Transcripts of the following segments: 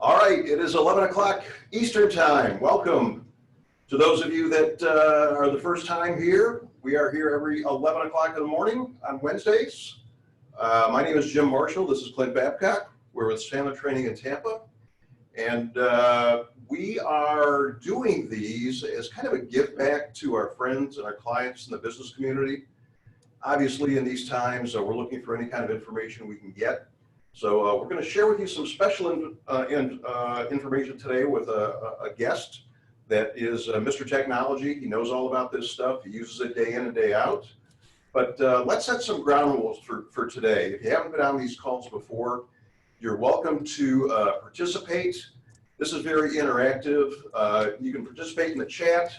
All right, it is 11 o'clock Eastern Time. Welcome to those of you that are the first time here. We are here every 11 o'clock in the morning on Wednesdays. My name is Jim Marshall. This is Clint Babcock. We're with Sandler Training in Tampa. And we are doing these as kind of a give back to our friends and our clients in the business community. Obviously, in these times, we're looking for any kind of information we can get. So we're going to share with you some special information today with a guest that is Mr. Technology. He knows all about this stuff. He uses it day in and day out. But let's set some ground rules for today. If you haven't been on these calls before, you're welcome to participate. This is very interactive. You can participate in the chat.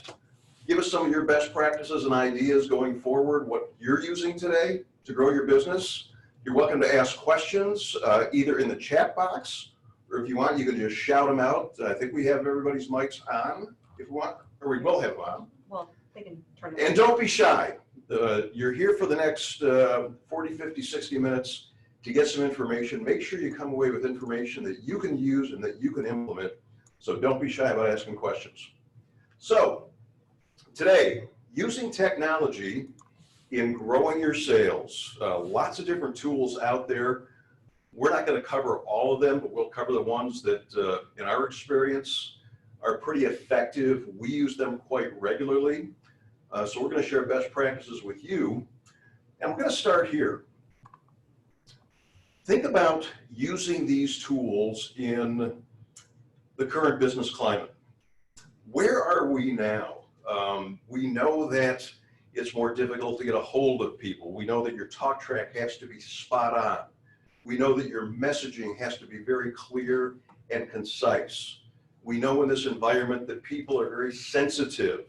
Give us some of your best practices and ideas going forward, what you're using today to grow your business. You're welcome to ask questions either in the chat box, or if you want, you can just shout them out. I think we have everybody's mics on, if you want, or we will have them on. Well, they can turn it on. And don't be shy. You're here for the next 40, 50, 60 minutes to get some information. Make sure you come away with information that you can use and that you can implement. So don't be shy about asking questions. So today, using technology in growing your sales. Lots of different tools out there. We're not going to cover all of them, but we'll cover the ones that, in our experience, are pretty effective. We use them quite regularly. So we're going to share best practices with you. And we're going to start here. Think about using these tools in the current business climate. Where are we now? We know that it's more difficult to get a hold of people. We know that your talk track has to be spot on. We know that your messaging has to be very clear and concise. We know in this environment that people are very sensitive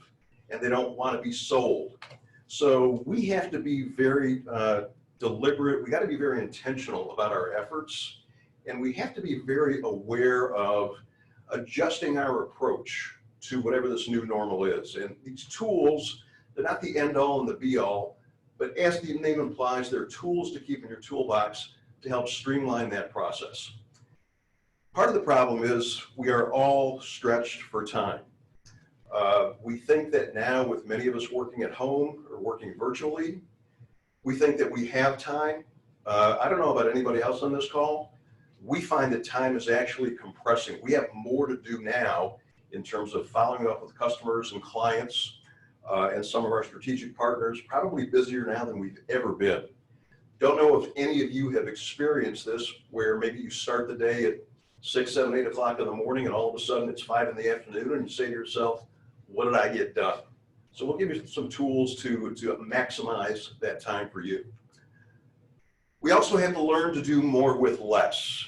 and they don't want to be sold. So we have to be very deliberate. We got to be very intentional about our efforts, and we have to be very aware of adjusting our approach to whatever this new normal is. And these tools, they're not the end all and the be all, but as the name implies, they're tools to keep in your toolbox to help streamline that process. Part of the problem is we are all stretched for time. We think that now, with many of us working at home or working virtually, we think that we have time. I don't know about anybody else on this call. We find that time is actually compressing. We have more to do now in terms of following up with customers and clients and some of our strategic partners, probably busier now than we've ever been. Don't know if any of you have experienced this, where maybe you start the day at 6, 7, 8 o'clock in the morning and all of a sudden it's 5 in the afternoon and you say to yourself, what did I get done? So we'll give you some tools to maximize that time for you. We also have to learn to do more with less.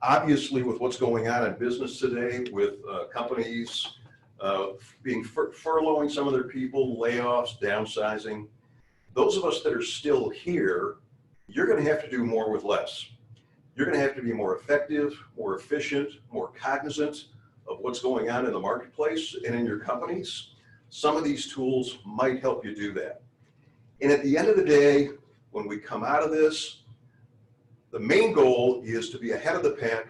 Obviously, with what's going on in business today, with companies being furloughing some of their people, layoffs, downsizing, those of us that are still here, you're going to have to do more with less. You're going to have to be more effective, more efficient, more cognizant of what's going on in the marketplace and in your companies. Some of these tools might help you do that. And at the end of the day, when we come out of this, the main goal is to be ahead of the pack.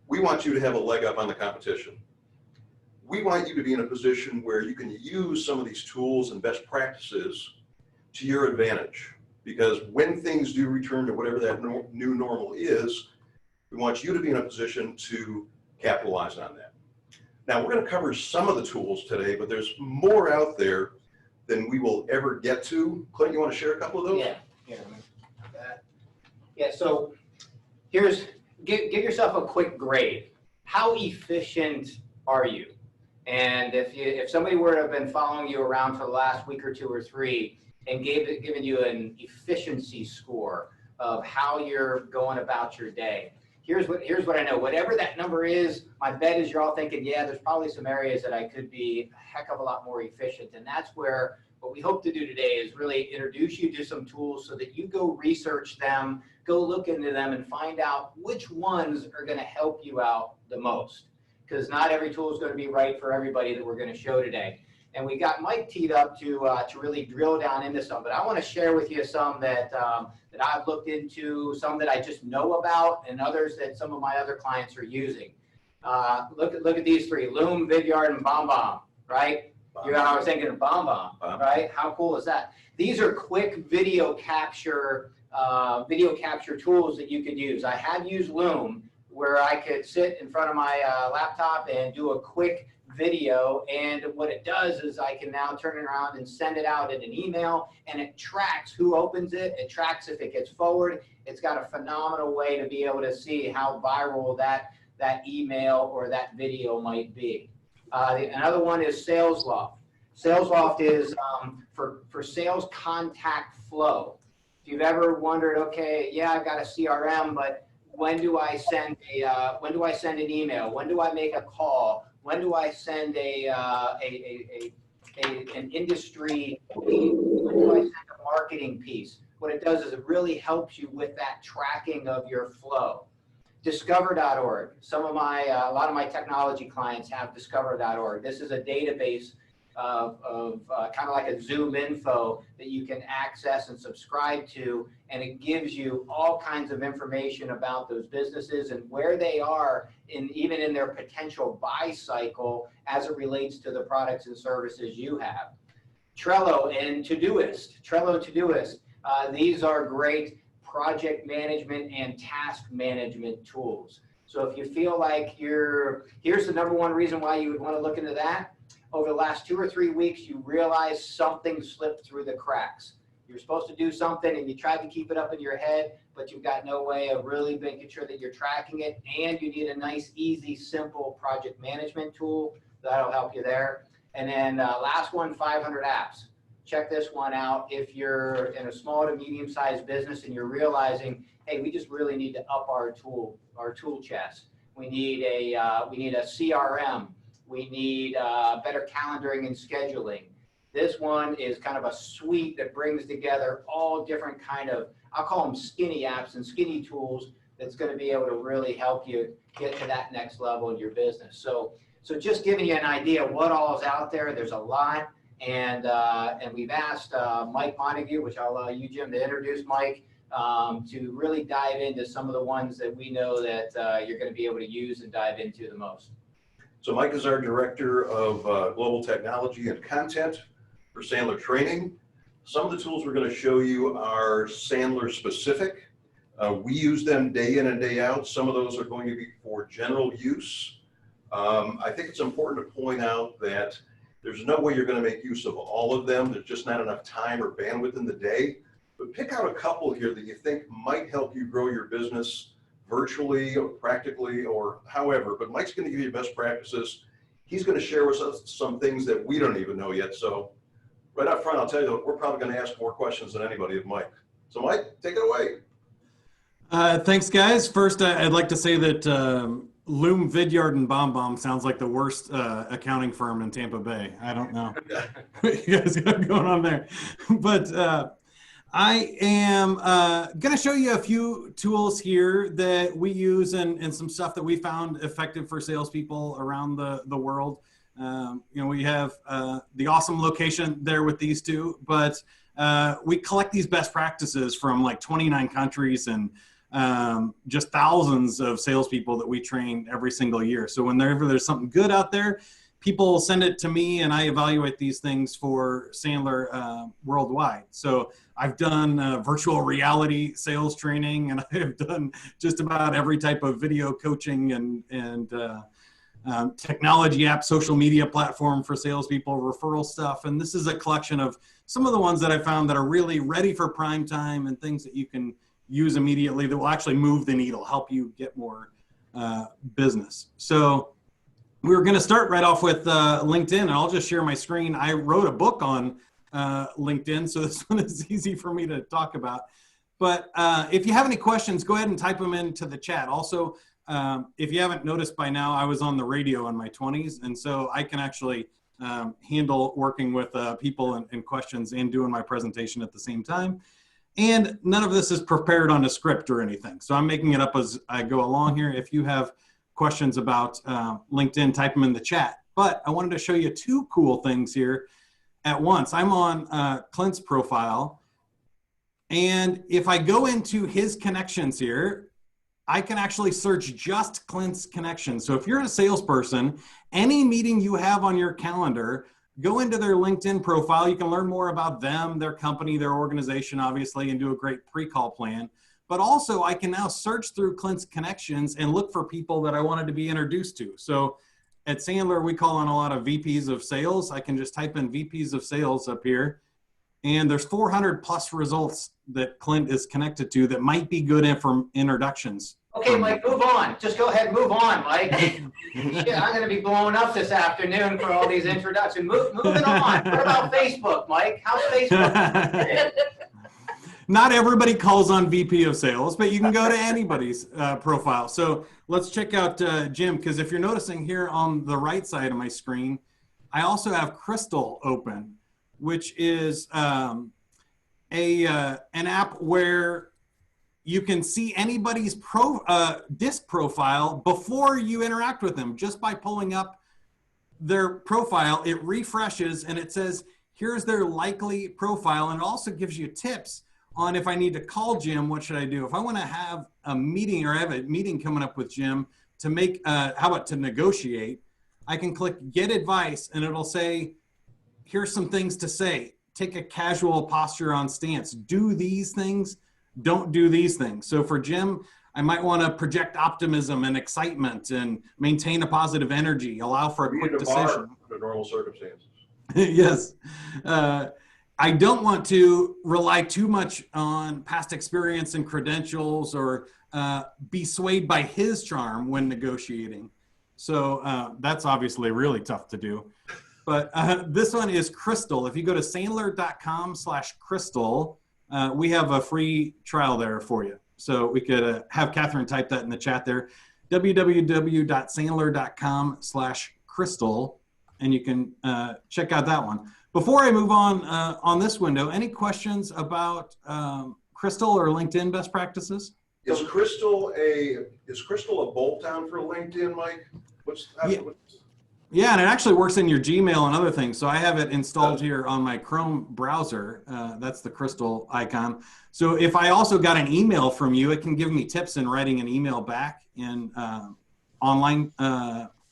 We want you to have a leg up on the competition. We want you to be in a position where you can use some of these tools and best practices to your advantage. Because when things do return to whatever that new normal is, we want you to be in a position to capitalize on that. Now, we're going to cover some of the tools today, but there's more out there than we will ever get to. Clint, you want to share a couple of those? Yeah. Here, yeah, so give yourself a quick grade. How efficient are you? And if somebody were to have been following you around for the last week or 2 or 3 and given you an efficiency score of how you're going about your day, here's what I know. Whatever that number is, my bet is you're all thinking, yeah, there's probably some areas that I could be a heck of a lot more efficient. And that's where what we hope to do today is really introduce you to some tools so that you go research them, go look into them, and find out which ones are going to help you out the most. Because not every tool is going to be right for everybody that we're going to show today. And we got Mike teed up to really drill down into some, but I want to share with you some that I've looked into, some that I just know about, and others that some of my other clients are using. Look at these three: Loom, Vidyard, and BombBomb. Right? I was thinking of BombBomb. Right? How cool is that? These are quick video capture tools that you could use. I have used Loom, where I could sit in front of my laptop and do a quick video, and what it does is I can now turn it around and send it out in an email, and it tracks who opens it, it tracks if it gets forward. It's got a phenomenal way to be able to see how viral that email or that video might be. Another one is SalesLoft. SalesLoft is for sales contact flow. If you've ever wondered, okay, yeah, I've got a CRM, but when do I send an email? When do I make a call? When do I send an industry lead? When do I send a marketing piece? What it does is it really helps you with that tracking of your flow. Discover.org. A lot of my technology clients have Discover.org. This is a database of kind of like a Zoom info that you can access and subscribe to, and it gives you all kinds of information about those businesses and where they are even in their potential buy cycle as it relates to the products and services you have. Trello and Todoist. These are great project management and task management tools. So if you feel like here's the number one reason why you would want to look into that. Over the last 2 or 3 weeks, you realize something slipped through the cracks. You're supposed to do something and you tried to keep it up in your head, but you've got no way of really making sure that you're tracking it, and you need a nice, easy, simple project management tool that'll help you there. And then last one, 500 apps. Check this one out. If you're in a small to medium-sized business and you're realizing, hey, we just really need to up our tool chest. We need a CRM. We need better calendaring and scheduling. This one is kind of a suite that brings together all different kind of, I'll call them skinny apps and skinny tools that's going to be able to really help you get to that next level in your business. So just giving you an idea of what all is out there. There's a lot, and we've asked Mike Montague, which I'll allow you, Jim, to introduce Mike, to really dive into some of the ones that we know that you're going to be able to use and dive into the most. So Mike is our Director of Global Technology and Content for Sandler Training. Some of the tools we're going to show you are Sandler specific. We use them day in and day out. Some of those are going to be for general use. I think it's important to point out that there's no way you're going to make use of all of them. There's just not enough time or bandwidth in the day. But pick out a couple here that you think might help you grow your business virtually or practically or however. But Mike's going to give you best practices. He's going to share with us some things that we don't even know yet. So right up front, I'll tell you, we're probably going to ask more questions than anybody of Mike. So Mike, take it away. Thanks, guys. First, I'd like to say that Loom, Vidyard, and BombBomb sounds like the worst accounting firm in Tampa Bay. I don't know what you guys got going on there. But I am going to show you a few tools here that we use and some stuff that we found effective for salespeople around the world. We have the awesome location there with these two, but we collect these best practices from like 29 countries and just thousands of salespeople that we train every single year. So whenever there's something good out there, people send it to me and I evaluate these things for Sandler worldwide. So I've done virtual reality sales training, and I've done just about every type of video coaching and technology app, social media platform for salespeople, referral stuff. And this is a collection of some of the ones that I found that are really ready for prime time and things that you can use immediately that will actually move the needle, help you get more business. So we're going to start right off with LinkedIn, and I'll just share my screen. I wrote a book on LinkedIn, so this one is easy for me to talk about. But if you have any questions, go ahead and type them into the chat. Also, if you haven't noticed by now, I was on the radio in my 20s, and so I can actually handle working with people and questions and doing my presentation at the same time. And none of this is prepared on a script or anything, so I'm making it up as I go along here. If you have questions about LinkedIn, type them in the chat, But I wanted to show you two cool things here at once. I'm on Clint's profile. And if I go into his connections here, I can actually search just Clint's connections. So if you're a salesperson, any meeting you have on your calendar, go into their LinkedIn profile. You can learn more about them, their company, their organization, obviously, and do a great pre-call plan. But also I can now search through Clint's connections and look for people that I wanted to be introduced to. So at Sandler, we call on a lot of VPs of sales. I can just type in VPs of sales up here. And there's 400 plus results that Clint is connected to that might be good for introductions. Okay, Mike, move on. Just go ahead, move on, Mike. Shit, I'm going to be blowing up this afternoon for all these introductions. Moving on. What about Facebook, Mike? How's Facebook? Not everybody calls on VP of sales, but you can go to anybody's profile. So let's check out Jim, because if you're noticing here on the right side of my screen, I also have Crystal open, which is an app where you can see anybody's disc profile before you interact with them. Just by pulling up their profile, it refreshes and it says, here's their likely profile. And it also gives you tips on if I need to call Jim, what should I do? If I want to have a meeting or have a meeting coming up with Jim to make, how about to negotiate, I can click get advice and it'll say, here's some things to say. Take a casual posture on stance. Do these things, don't do these things. So for Jim, I might want to project optimism and excitement and maintain a positive energy, allow for a quick decision. Under normal circumstances. Yes. I don't want to rely too much on past experience and credentials or be swayed by his charm when negotiating. So that's obviously really tough to do. But this one is Crystal. If you go to sandler.com/crystal, we have a free trial there for you. So we could have Catherine type that in the chat there, www.sandler.com/crystal, and you can check out that one. Before I move on this window, any questions about Crystal or LinkedIn best practices? Is Crystal a bolt down for LinkedIn, Mike? Yeah, and it actually works in your Gmail and other things. So I have it installed here on my Chrome browser. That's the Crystal icon. So if I also got an email from you, it can give me tips in writing an email back in online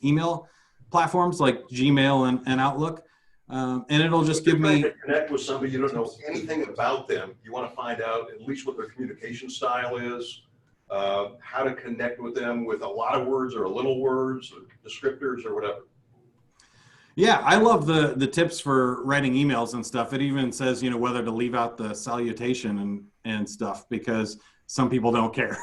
email platforms like Gmail and Outlook. And it'll just give me... To connect with somebody, you don't know anything about them. You want to find out at least what their communication style is, how to connect with them with a lot of words or a little words or descriptors or whatever. Yeah, I love the tips for writing emails and stuff. It even says, whether to leave out the salutation and stuff, because some people don't care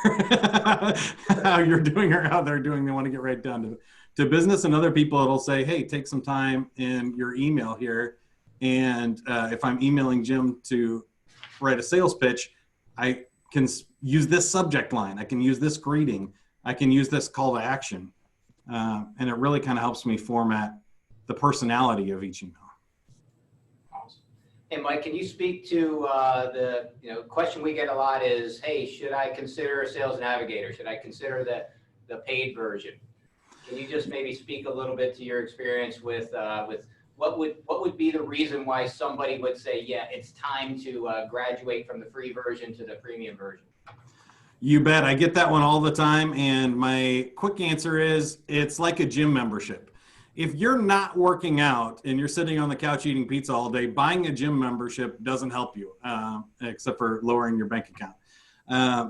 how you're doing or how they're doing. They want to get right down to business. And other people, it'll say, hey, take some time in your email here. And if I'm emailing Jim to write a sales pitch, I can use this subject line. I can use this greeting. I can use this call to action. And it really kind of helps me format the personality of each email. Awesome. And Mike, can you speak to the question we get a lot is, hey, should I consider a sales navigator? Should I consider the paid version? Can you just maybe speak a little bit to your experience with what would be the reason why somebody would say, yeah, it's time to graduate from the free version to the premium version? You bet. I get that one all the time. And my quick answer is it's like a gym membership. If you're not working out and you're sitting on the couch eating pizza all day, buying a gym membership doesn't help you, except for lowering your bank account.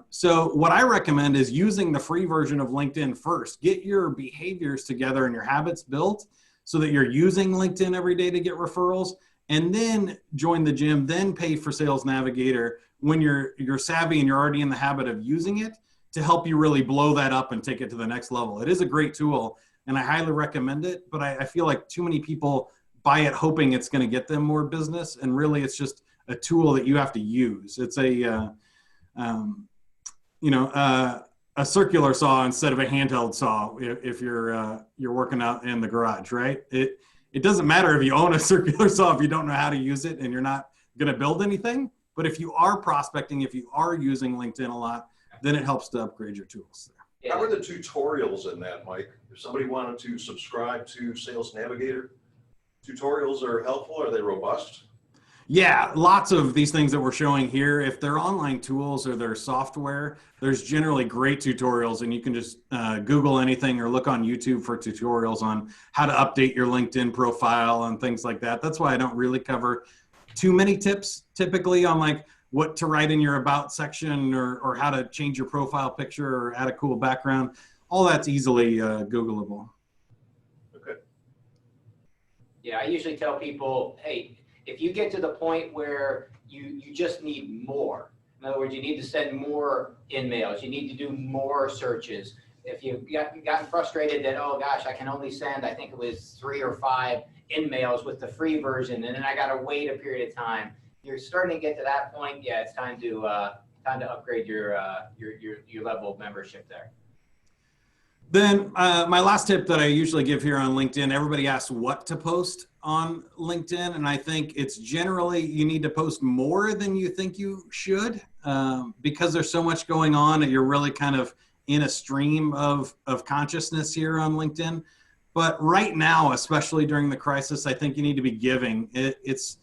So what I recommend is using the free version of LinkedIn first. Get your behaviors together and your habits built so that you're using LinkedIn every day to get referrals, and then join the gym, then pay for Sales Navigator when you're savvy and you're already in the habit of using it to help you really blow that up and take it to the next level. It is a great tool, and I highly recommend it, but I feel like too many people buy it hoping it's going to get them more business, and really it's just a tool that you have to use. It's a circular saw instead of a handheld saw if you're working out in the garage, right? It doesn't matter if you own a circular saw if you don't know how to use it and you're not going to build anything. But if you are prospecting, if you are using LinkedIn a lot, then it helps to upgrade your tools there. Yeah. How are the tutorials in that, Mike? If somebody wanted to subscribe to Sales Navigator, tutorials are helpful. Are they robust? Yeah, lots of these things that we're showing here, if they're online tools or they're software, there's generally great tutorials, and you can just Google anything or look on YouTube for tutorials on how to update your LinkedIn profile and things like that. That's why I don't really cover too many tips typically on like what to write in your about section or how to change your profile picture or add a cool background. All that's easily Googleable. Okay. Yeah, I usually tell people, hey, if you get to the point where you just need more, in other words, you need to send more in-mails, you need to do more searches. If you've gotten frustrated that, oh gosh, I can only send, I think it was 3 or 5 in-mails with the free version, and then I got to wait a period of time. You're starting to get to that point. Yeah, it's time to upgrade your level of membership there. Then my last tip that I usually give here on LinkedIn, everybody asks what to post on LinkedIn. And I think it's generally you need to post more than you think you should because there's so much going on and you're really kind of in a stream of consciousness here on LinkedIn. But right now, especially during the crisis, I think you need to be giving. It's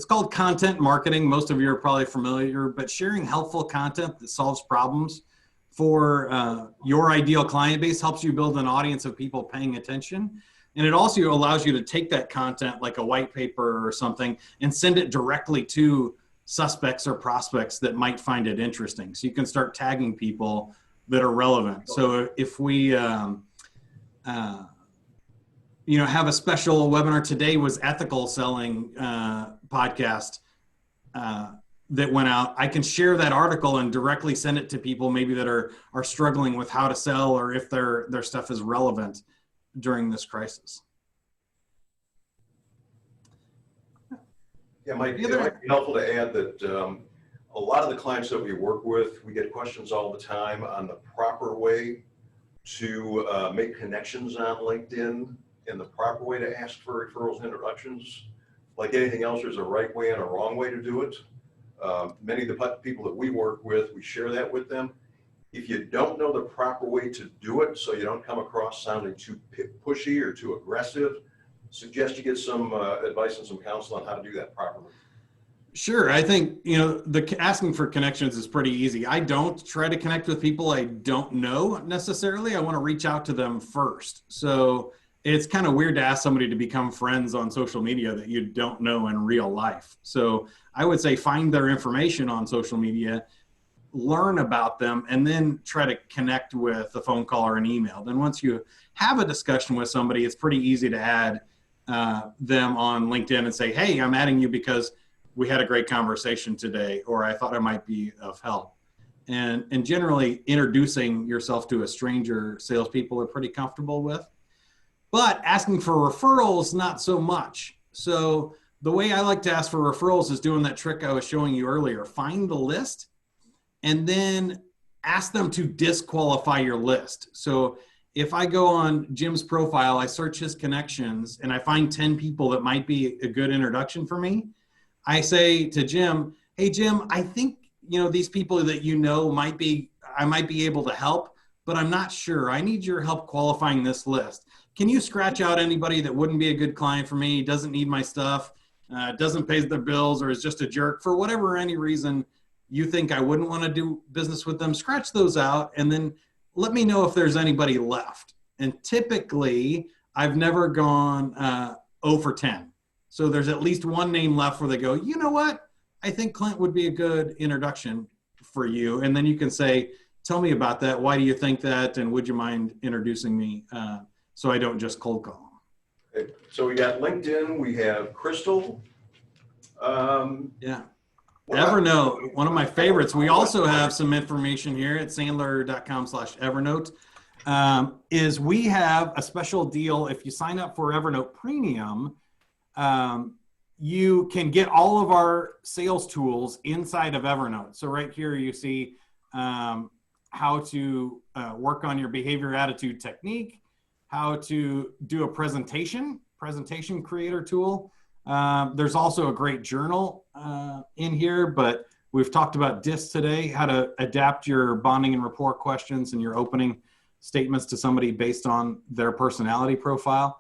called content marketing. Most of you are probably familiar, but sharing helpful content that solves problems for your ideal client base helps you build an audience of people paying attention. And it also allows you to take that content like a white paper or something and send it directly to suspects or prospects that might find it interesting. So you can start tagging people that are relevant. So if we have a special webinar today was ethical selling podcast that went out, I can share that article and directly send it to people maybe that are struggling with how to sell or if their stuff is relevant during this crisis. Yeah, Mike, it might be helpful to add that a lot of the clients that we work with, we get questions all the time on the proper way to make connections on LinkedIn and the proper way to ask for referrals and introductions. Like anything else, there's a right way and a wrong way to do it. Many of the people that we work with, we share that with them. If you don't know the proper way to do it, so you don't come across sounding too pushy or too aggressive, suggest you get some advice and some counsel on how to do that properly. Sure. I think, the asking for connections is pretty easy. I don't try to connect with people I don't know necessarily. I want to reach out to them first. So it's kind of weird to ask somebody to become friends on social media that you don't know in real life. So I would say find their information on social media, learn about them, and then try to connect with a phone call or an email. Then once you have a discussion with somebody, it's pretty easy to add them on LinkedIn and say, hey, I'm adding you because we had a great conversation today, or I thought I might be of help. And generally introducing yourself to a stranger, salespeople are pretty comfortable with. But asking for referrals, not so much. So the way I like to ask for referrals is doing that trick I was showing you earlier. Find the list and then ask them to disqualify your list. So if I go on Jim's profile, I search his connections and I find 10 people that might be a good introduction for me, I say to Jim, hey, Jim, I think, these people that I might be able to help, but I'm not sure. I need your help qualifying this list. Can you scratch out anybody that wouldn't be a good client for me, doesn't need my stuff, doesn't pay their bills, or is just a jerk for whatever any reason you think I wouldn't want to do business with them? Scratch those out and then let me know if there's anybody left. And typically, I've never gone 0 for 10. So there's at least one name left where they go, you know what? I think Clint would be a good introduction for you. And then you can say, tell me about that. Why do you think that? And would you mind introducing me so I don't just cold call them? Okay. So we got LinkedIn, we have Crystal. Yeah. Evernote, one of my favorites. We also have some information here at sandler.com/Evernote. Is we have a special deal. If you sign up for Evernote Premium, you can get all of our sales tools inside of Evernote. So right here you see how to work on your behavior, attitude, technique, how to do a presentation creator tool. There's also a great journal in here, but We've talked about DISC today, how to adapt your bonding and rapport questions and your opening statements to somebody based on their personality profile.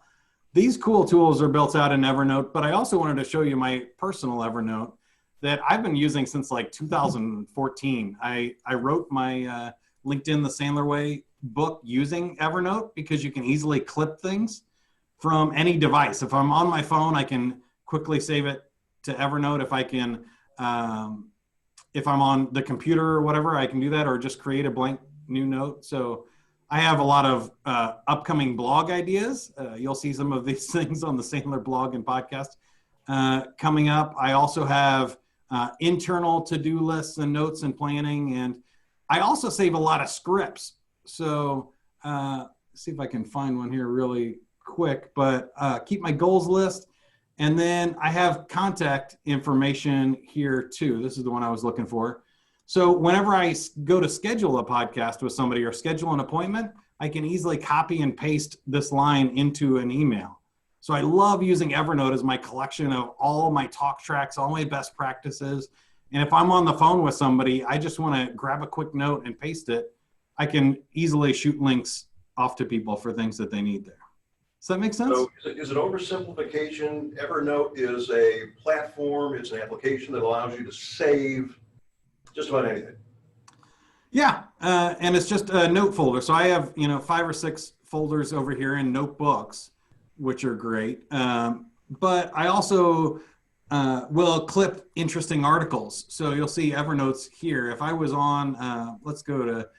These cool tools are built out in Evernote, but I also wanted to show you my personal Evernote that I've been using since like 2014. I wrote my LinkedIn the Sandler Way book using Evernote because you can easily clip things from any device. If I'm on my phone, I can quickly save it to Evernote. If I'm on the computer or whatever, I can do that, or just create a blank new note. So I have a lot of upcoming blog ideas. You'll see some of these things on the Sandler blog and podcast coming up. I also have internal to-do lists and notes and planning. And I also save a lot of scripts. So see if I can find one here really quick, but keep my goals list. And then I have contact information here too. This is the one I was looking for. So whenever I go to schedule a podcast with somebody or schedule an appointment, I can easily copy and paste this line into an email. So I love using Evernote as my collection of all my talk tracks, all my best practices. And if I'm on the phone with somebody, I just want to grab a quick note and paste it. I can easily shoot links off to people for things that they need there. Does that make sense? So is it oversimplification? Evernote is a platform, it's an application that allows you to save just about anything. Yeah, and it's just a note folder. So I have 5 or 6 folders over here in notebooks, which are great. But I also will clip interesting articles. So you'll see Evernote's here. If I was on, let's go to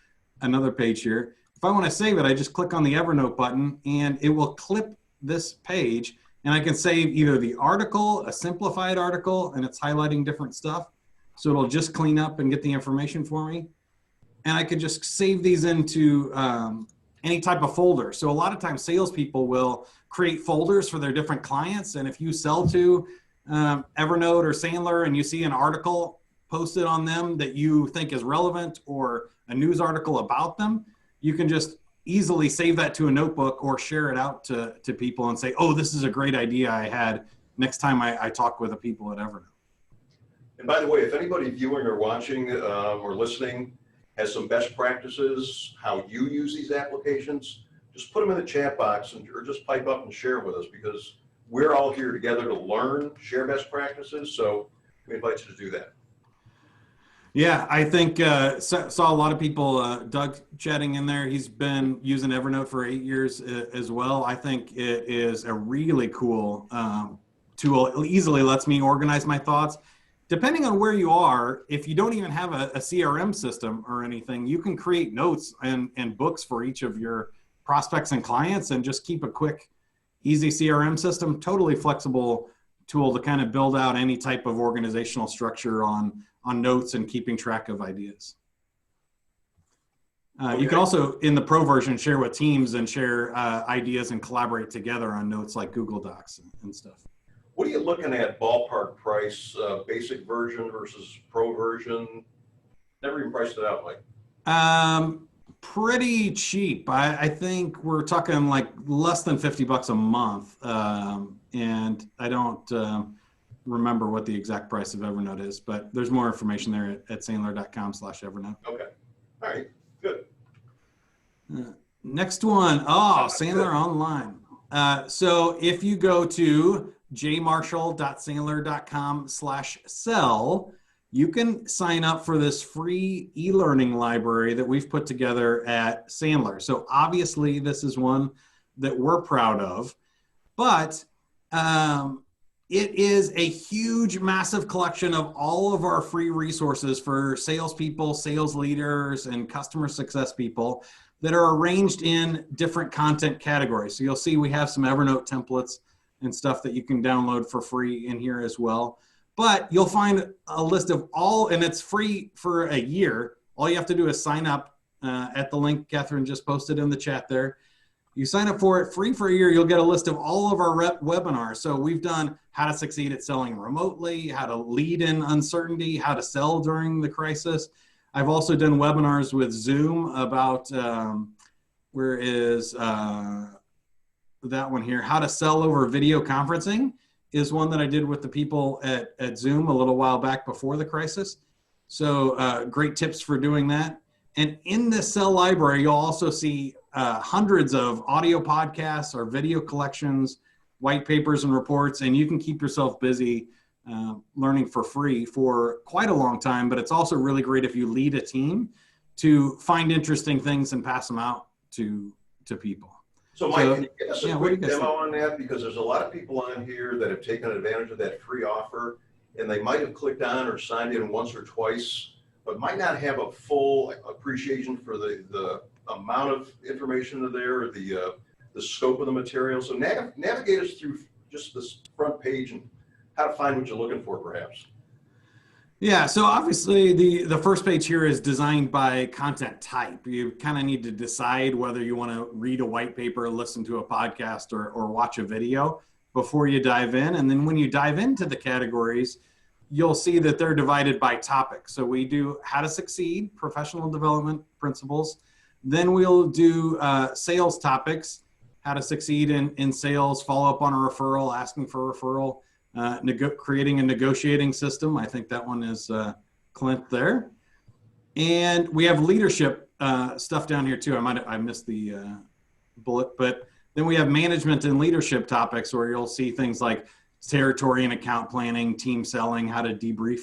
another page here. If I want to save it, I just click on the Evernote button and it will clip this page, and I can save either the article, a simplified article, and it's highlighting different stuff. So it'll just clean up and get the information for me. And I could just save these into any type of folder. So a lot of times salespeople will create folders for their different clients. And if you sell to Evernote or Sandler and you see an article posted on them that you think is relevant, or a news article about them, you can just easily save that to a notebook or share it out to people and say, oh, this is a great idea I had next time I talk with the people at Evernote. And by the way, if anybody viewing or watching or listening has some best practices, how you use these applications, just put them in the chat box or just pipe up and share with us, because we're all here together to learn, share best practices. So we invite you to do that. Yeah, I think saw a lot of people, Doug chatting in there. He's been using Evernote for 8 years as well. I think it is a really cool tool. It easily lets me organize my thoughts. Depending on where you are, if you don't even have a CRM system or anything, you can create notes and books for each of your prospects and clients and just keep a quick, easy CRM system. Totally flexible tool to kind of build out any type of organizational structure on notes and keeping track of ideas. Okay. You can also, in the pro version, share with teams and share ideas and collaborate together on notes like Google Docs and stuff. What are you looking at ballpark price, basic version versus pro version? Never even priced it out, Mike. Pretty cheap. I think we're talking like less than $50 a month. And I don't remember what the exact price of Evernote is, but there's more information there at sandler.com/Evernote. Okay. All right. Good. Next one. Oh, Sandler Online. So if you go to jmarshall.sandler.com/sell, you can sign up for this free e-learning library that we've put together at Sandler. So obviously this is one that we're proud of, but it is a huge, massive collection of all of our free resources for salespeople, sales leaders, and customer success people that are arranged in different content categories. So you'll see we have some Evernote templates and stuff that you can download for free in here as well. But you'll find a list of all, and it's free for a year. All you have to do is sign up at the link Catherine just posted in the chat there. You sign up for it free for a year, you'll get a list of all of our webinars. So we've done how to succeed at selling remotely, how to lead in uncertainty, how to sell during the crisis. I've also done webinars with Zoom about, where is that one here? How to sell over video conferencing is one that I did with the people at Zoom a little while back before the crisis. So great tips for doing that. And in the Sell library, you'll also see hundreds of audio podcasts or video collections, white papers and reports, and you can keep yourself busy learning for free for quite a long time. But it's also really great if you lead a team to find interesting things and pass them out to people. So Mike, can you give us a what do you quick guys demo think? on that? Because there's a lot of people on here that have taken advantage of that free offer, and they might have clicked on or signed in once or twice, but might not have a full appreciation for the amount of information there, or the scope of the material. So navigate us through just this front page and how to find what you're looking for, perhaps. Yeah, so obviously the first page here is designed by content type. You kind of need to decide whether you want to read a white paper, listen to a podcast, or watch a video before you dive in. And then when you dive into the categories, you'll see that they're divided by topic. So we do how to succeed, professional development principles. Then we'll do sales topics, how to succeed in sales, follow up on a referral, asking for a referral, creating a negotiating system. I think that one is Clint there. And we have leadership stuff down here too. I missed the bullet, but then we have management and leadership topics where you'll see things like territory and account planning, team selling, how to debrief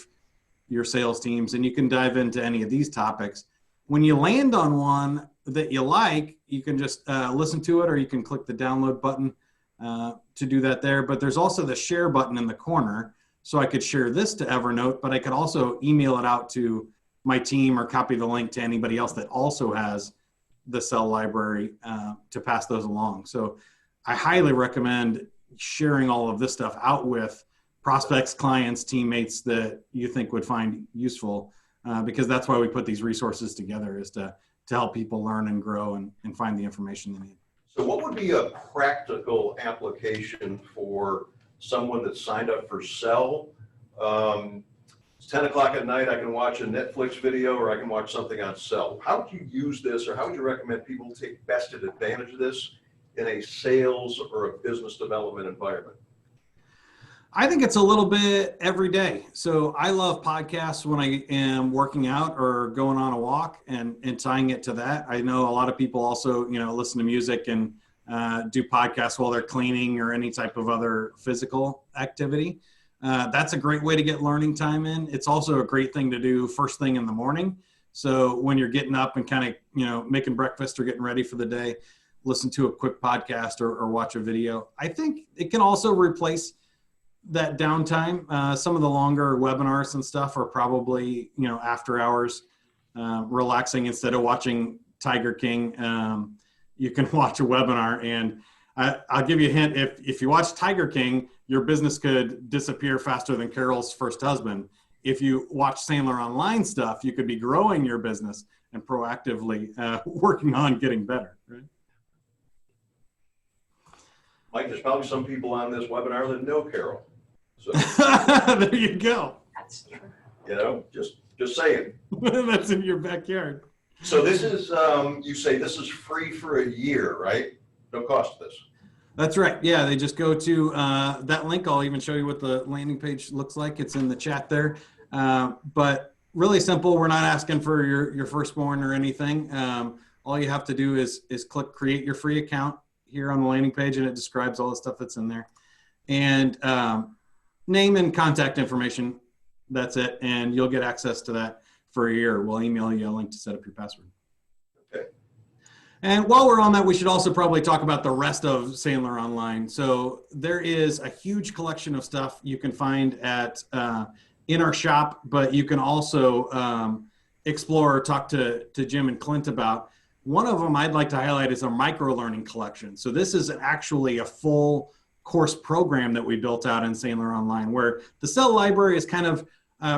your sales teams. And you can dive into any of these topics. When you land on one that you like, you can just listen to it, or you can click the download button to do that there. But there's also the share button in the corner. So I could share this to Evernote, but I could also email it out to my team or copy the link to anybody else that also has the Sell library to pass those along. So I highly recommend sharing all of this stuff out with prospects, clients, teammates that you think would find useful, because that's why we put these resources together, is to help people learn and grow and find the information they need. So what would be a practical application for someone that signed up for Sell? It's 10 o'clock at night, I can watch a Netflix video, or I can watch something on Sell. How would you use this, or how would you recommend people take best advantage of this in a sales or a business development environment? I think it's a little bit every day. So I love podcasts when I am working out or going on a walk, and tying it to that. I know a lot of people also, listen to music and do podcasts while they're cleaning or any type of other physical activity. That's a great way to get learning time in. It's also a great thing to do first thing in the morning. So when you're getting up and kind of, making breakfast or getting ready for the day, listen to a quick podcast or watch a video. I think it can also replace that downtime. Some of the longer webinars and stuff are probably, after hours, relaxing. Instead of watching Tiger King, you can watch a webinar. And I'll give you a hint. If you watch Tiger King, your business could disappear faster than Carol's first husband. If you watch Sandler Online stuff, you could be growing your business and proactively working on getting better, right? Mike, there's probably some people on this webinar that know Carol. So there you go. That's true. Just saying. That's in your backyard. So this is, you say this is free for a year, right? No cost to this. That's right. Yeah, they just go to that link. I'll even show you what the landing page looks like. It's in the chat there. But really simple. We're not asking for your firstborn or anything. All you have to do is click create your free account here on the landing page, and it describes all the stuff that's in there. And name and contact information. That's it. And you'll get access to that for a year. We'll email you a link to set up your password. Okay. And while we're on that, we should also probably talk about the rest of Sandler Online. So there is a huge collection of stuff you can find at in our shop, but you can also explore or talk to Jim and Clint about. One of them I'd like to highlight is a micro-learning collection. So this is actually a full course program that we built out in Sandler Online, where the Sell library is kind of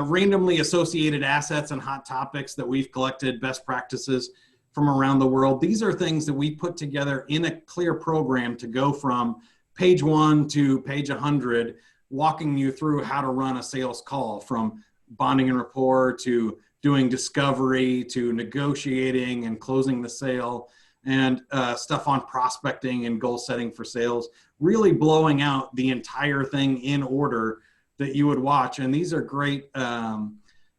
randomly associated assets and hot topics that we've collected, best practices from around the world. These are things that we put together in a clear program to go from page 1 to page 100, walking you through how to run a sales call, from bonding and rapport to doing discovery to negotiating and closing the sale, and stuff on prospecting and goal setting for sales, really blowing out the entire thing in order that you would watch. And these are great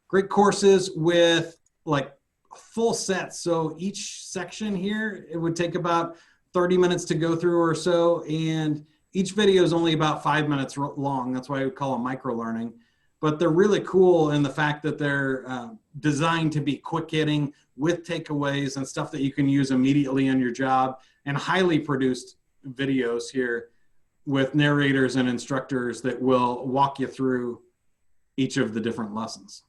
great courses with like full sets. So each section here, it would take about 30 minutes to go through or so. And each video is only about 5 minutes long. That's why we call them micro learning. But they're really cool in the fact that they're designed to be quick hitting with takeaways and stuff that you can use immediately on your job, and highly produced videos here with narrators and instructors that will walk you through each of the different lessons.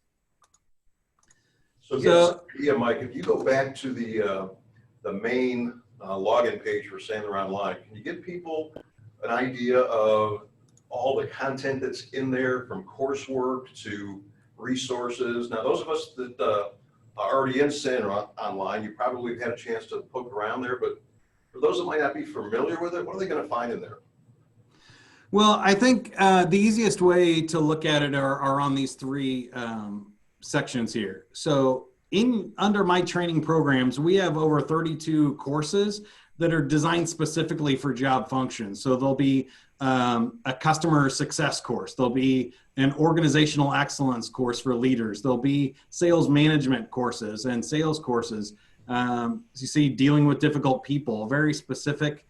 So yeah, Mike, if you go back to the main login page for Sandler Online, can you give people an idea of all the content that's in there, from coursework to resources? Now, those of us that are already in Sandler Online, you probably have had a chance to poke around there, but for those that might not be familiar with it, what are they going to find in there? Well, I think the easiest way to look at it are on these three sections here. So under my training programs, we have over 32 courses that are designed specifically for job functions. So there'll be a customer success course. There'll be an organizational excellence course for leaders. There'll be sales management courses and sales courses. As you see, dealing with difficult people, very specific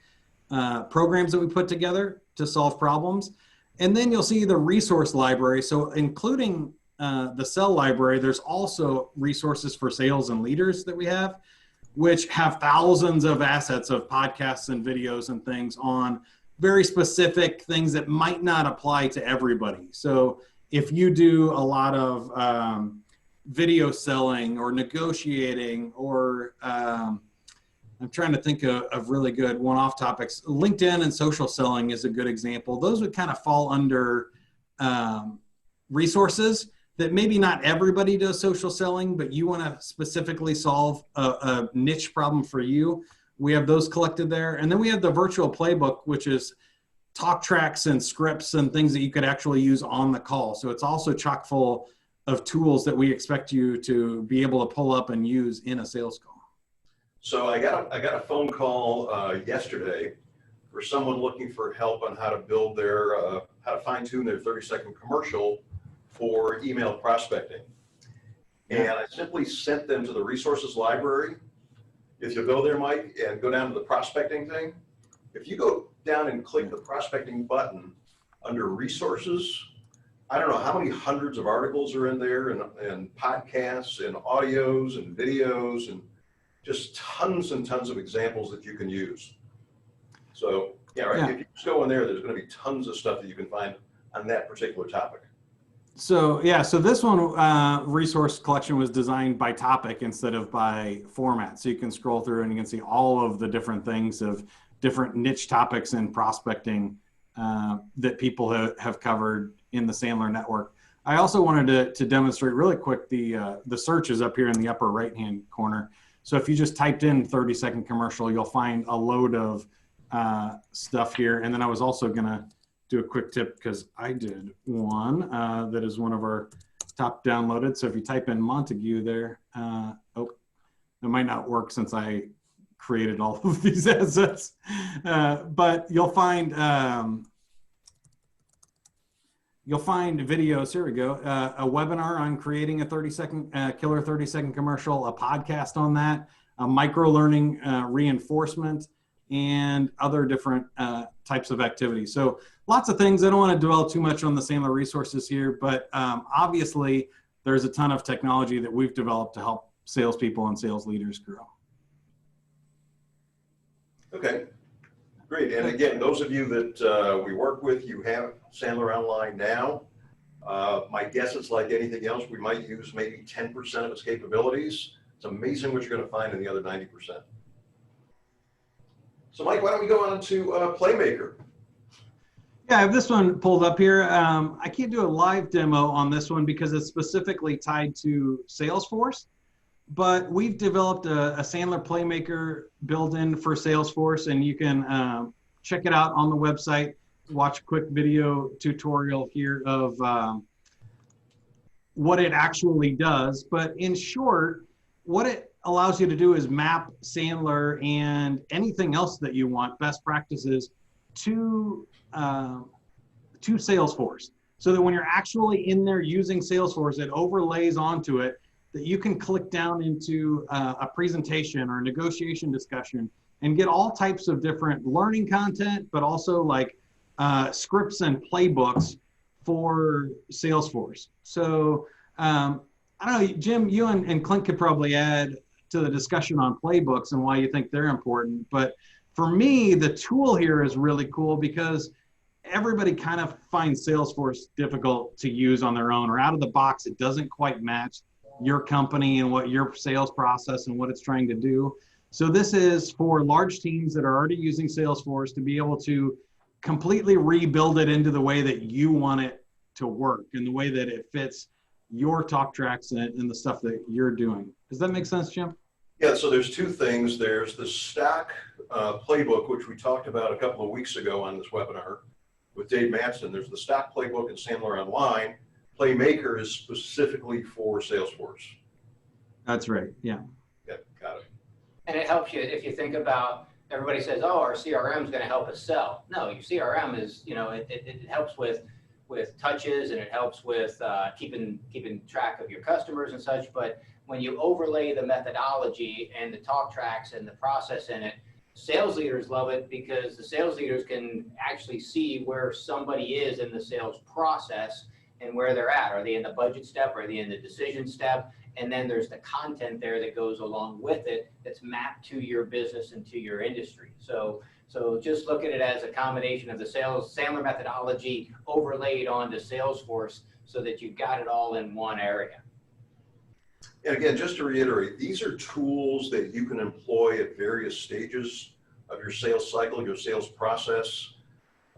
programs that we put together to solve problems. And then you'll see the resource library. So including the Sell library, there's also resources for sales and leaders that we have, which have thousands of assets of podcasts and videos and things on very specific things that might not apply to everybody. So if you do a lot of video selling or negotiating, or I'm trying to think of really good one-off topics. LinkedIn and social selling is a good example. Those would kind of fall under resources that maybe not everybody does social selling, but you want to specifically solve a niche problem for you. We have those collected there. And then we have the virtual playbook, which is talk tracks and scripts and things that you could actually use on the call. So it's also chock full of tools that we expect you to be able to pull up and use in a sales call. So I got a phone call yesterday for someone looking for help on how to build their, how to fine tune their 30-second commercial for email prospecting. And I simply sent them to the resources library. If you go there, Mike, and go down to the prospecting thing, if you go down and click the prospecting button under resources, I don't know how many hundreds of articles are in there, and podcasts and audios and videos, and just tons and tons of examples that you can use. So yeah, right. Yeah. If you just go in there, there's going to be tons of stuff that you can find on that particular topic. So yeah, so this one resource collection was designed by topic instead of by format. So you can scroll through and you can see all of the different things of different niche topics in prospecting that people have covered in the Sandler network. I also wanted to demonstrate really quick the search is up here in the upper right-hand corner. So if you just typed in 30-second commercial, you'll find a load of stuff here. And then I was also gonna do a quick tip because I did one that is one of our top downloaded. So if you type in Montague there, oh, it might not work since I created all of these assets, but you'll find videos. Here we go. A webinar on creating a 30-second killer 30-second commercial, a podcast on that, a micro learning reinforcement, and other different types of activities. So lots of things. I don't want to dwell too much on the Sandler resources here, but obviously there's a ton of technology that we've developed to help salespeople and sales leaders grow. Okay, great. And again, those of you that we work with, you have Sandler Online now. My guess is like anything else, we might use maybe 10% of its capabilities. It's amazing what you're going to find in the other 90%. So Mike, why don't we go on to Playmaker? Yeah, I have this one pulled up here. I can't do a live demo on this one because it's specifically tied to Salesforce, but we've developed a Sandler Playmaker built-in for Salesforce, and you can check it out on the website, watch a quick video tutorial here of what it actually does. But in short, what it allows you to do is map Sandler and anything else that you want, best practices, to Salesforce. so that when you're actually in there using Salesforce, it overlays onto it that you can click down into a presentation or a negotiation discussion and get all types of different learning content, but also like scripts and playbooks for Salesforce. So I don't know, Jim, you and Clint could probably add to the discussion on playbooks and why you think they're important. But for me, the tool here is really cool because everybody kind of finds Salesforce difficult to use on their own, or out of the box, it doesn't quite match your company and what your sales process and what it's trying to do. So this is for large teams that are already using Salesforce to be able to completely rebuild it into the way that you want it to work and the way that it fits your talk tracks and the stuff that you're doing. Does that make sense, Jim? Yeah, so there's two things. There's the stock playbook, which we talked about a couple of weeks ago on this webinar with Dave Matson. There's the stock playbook in Sandler Online. Playmaker is specifically for Salesforce. That's right, yeah. Yeah, got it. And it helps you if you think about, everybody says, oh, our CRM is going to help us sell. No, your CRM is, it helps with touches, and it helps with keeping track of your customers and such. But when you overlay the methodology and the talk tracks and the process in it, sales leaders love it because the sales leaders can actually see where somebody is in the sales process and where they're at. Are they in the budget step? Are they in the decision step? And then there's the content there that goes along with it that's mapped to your business and to your industry. So just look at it as a combination of the Sandler methodology overlaid onto Salesforce so that you've got it all in one area. And again, just to reiterate, these are tools that you can employ at various stages of your sales cycle, your sales process.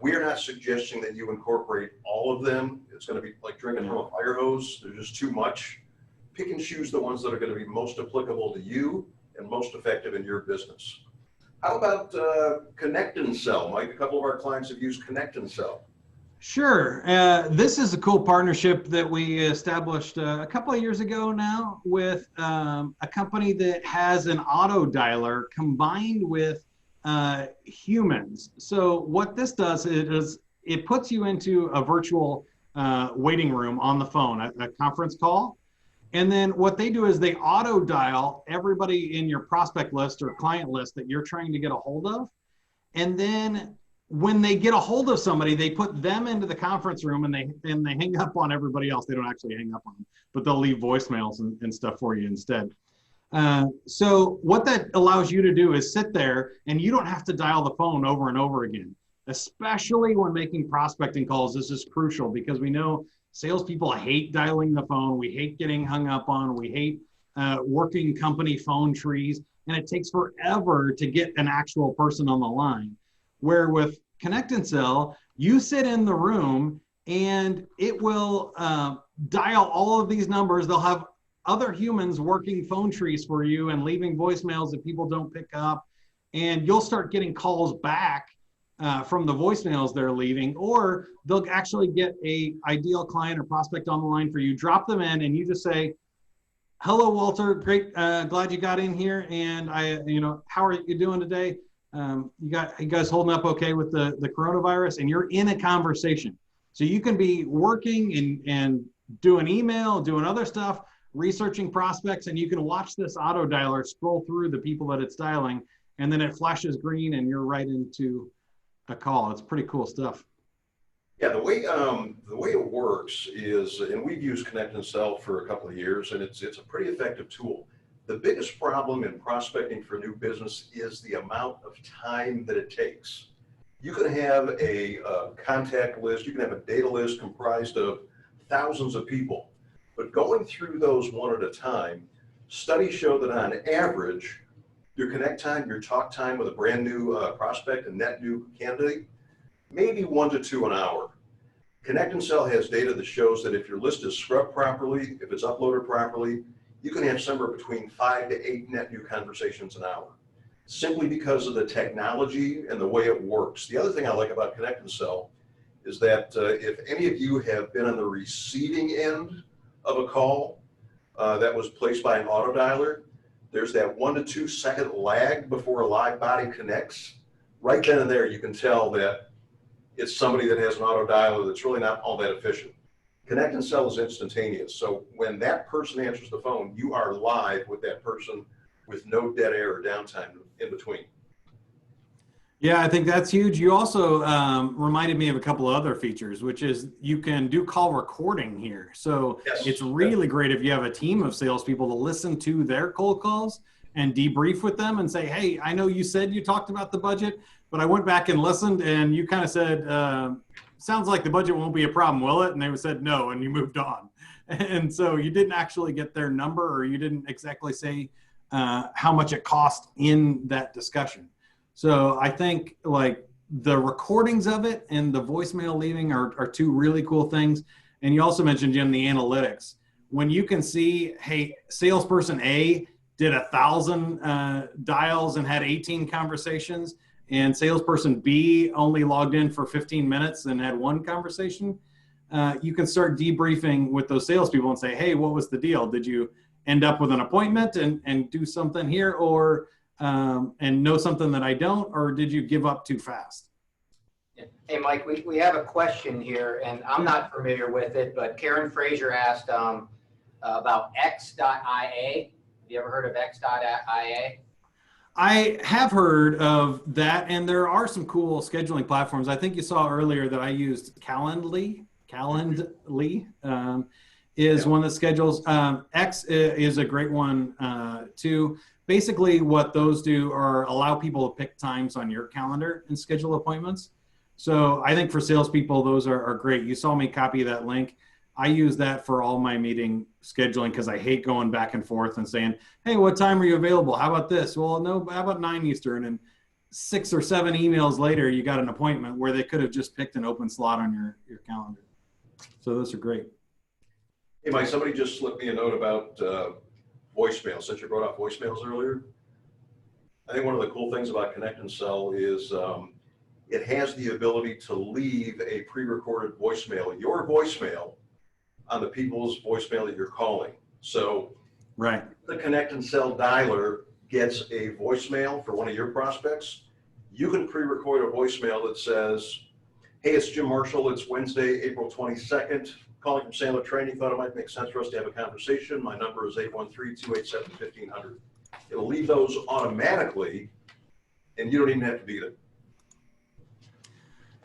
We are not suggesting that you incorporate all of them. It's going to be like drinking from a fire hose. There's just too much. Pick and choose the ones that are going to be most applicable to you and most effective in your business. How about ConnectAndSell? Mike, a couple of our clients have used ConnectAndSell. Sure. This is a cool partnership that we established a couple of years ago now with a company that has an auto dialer combined with humans. So what this does is it puts you into a virtual waiting room on the phone, a conference call. And then what they do is they auto dial everybody in your prospect list or client list that you're trying to get a hold of. And then when they get a hold of somebody, they put them into the conference room and they hang up on everybody else. They don't actually hang up on them, but they'll leave voicemails and stuff for you instead. So what that allows you to do is sit there and you don't have to dial the phone over and over again, especially when making prospecting calls. This is crucial because we know salespeople hate dialing the phone. We hate getting hung up on. We hate working company phone trees, and it takes forever to get an actual person on the line. Where with ConnectAndSell, you sit in the room and it will dial all of these numbers. They'll have other humans working phone trees for you and leaving voicemails that people don't pick up, and you'll start getting calls back from the voicemails they're leaving, or they'll actually get a ideal client or prospect on the line for you, drop them in, and you just say, hello, Walter, great, glad you got in here, and how are you doing today? You guys holding up okay with the coronavirus? And you're in a conversation. So you can be working and doing email, doing other stuff, researching prospects, and you can watch this auto dialer scroll through the people that it's dialing, and then it flashes green and you're right into a call. It's pretty cool stuff. Yeah, the way it works is, and we've used ConnectAndSell for a couple of years, and it's a pretty effective tool. The biggest problem in prospecting for new business is the amount of time that it takes. You can have a contact list, you can have a data list comprised of thousands of people, but going through those one at a time, studies show that on average, your connect time, your talk time with a brand new prospect, a net new candidate, maybe 1 to 2 an hour. ConnectAndSell has data that shows that if your list is scrubbed properly, if it's uploaded properly, you can have somewhere between 5 to 8 net new conversations an hour, simply because of the technology and the way it works. The other thing I like about ConnectAndSell is that if any of you have been on the receiving end of a call that was placed by an auto dialer, there's that 1 to 2 second lag before a live body connects. Right then and there, you can tell that it's somebody that has an auto dialer that's really not all that efficient. Connect and Sell is instantaneous. So when that person answers the phone, you are live with that person with no dead air or downtime in between. Yeah, I think that's huge. You also reminded me of a couple of other features, which is you can do call recording here. So Yes. it's really great if you have a team of salespeople to listen to their cold calls and debrief with them and say, hey, I know you said you talked about the budget, but I went back and listened and you kind of said, sounds like the budget won't be a problem, will it? And they said no, and you moved on. And so you didn't actually get their number, or you didn't exactly say how much it cost in that discussion. So I think like the recordings of it and the voicemail leaving are two really cool things. And you also mentioned, Jim, the analytics. When you can see, hey, salesperson A did 1,000 dials and had 18 conversations, and salesperson B only logged in for 15 minutes and had one conversation, you can start debriefing with those salespeople and say, hey, what was the deal? Did you end up with an appointment and do something here, or and know something that I don't, or did you give up too fast? Hey, Mike, we have a question here, and I'm not familiar with it, but Karen Fraser asked about X.ia. Have you ever heard of X.ia? I have heard of that, and there are some cool scheduling platforms. I think you saw earlier that I used Calendly. Is one that schedules. X is a great one too. Basically, what those do are allow people to pick times on your calendar and schedule appointments. So I think for salespeople, those are great. You saw me copy that link. I use that for all my meeting scheduling because I hate going back and forth and saying, hey, what time are you available? How about this? Well, no, how about 9 Eastern? And 6 or 7 emails later, you got an appointment where they could have just picked an open slot on your calendar. So those are great. Hey, Mike, somebody just slipped me a note about voicemail, since you brought up voicemails earlier. I think one of the cool things about Connect and Sell is it has the ability to leave a pre-recorded voicemail, your voicemail, on the people's voicemail that you're calling. So right, the Connect and Sell dialer gets a voicemail for one of your prospects. You can pre-record a voicemail that says, hey, it's Jim Marshall. It's Wednesday, April 22nd. Calling from Sandler Training. Thought it might make sense for us to have a conversation. My number is 813-287-1500. It'll leave those automatically, and you don't even have to be there.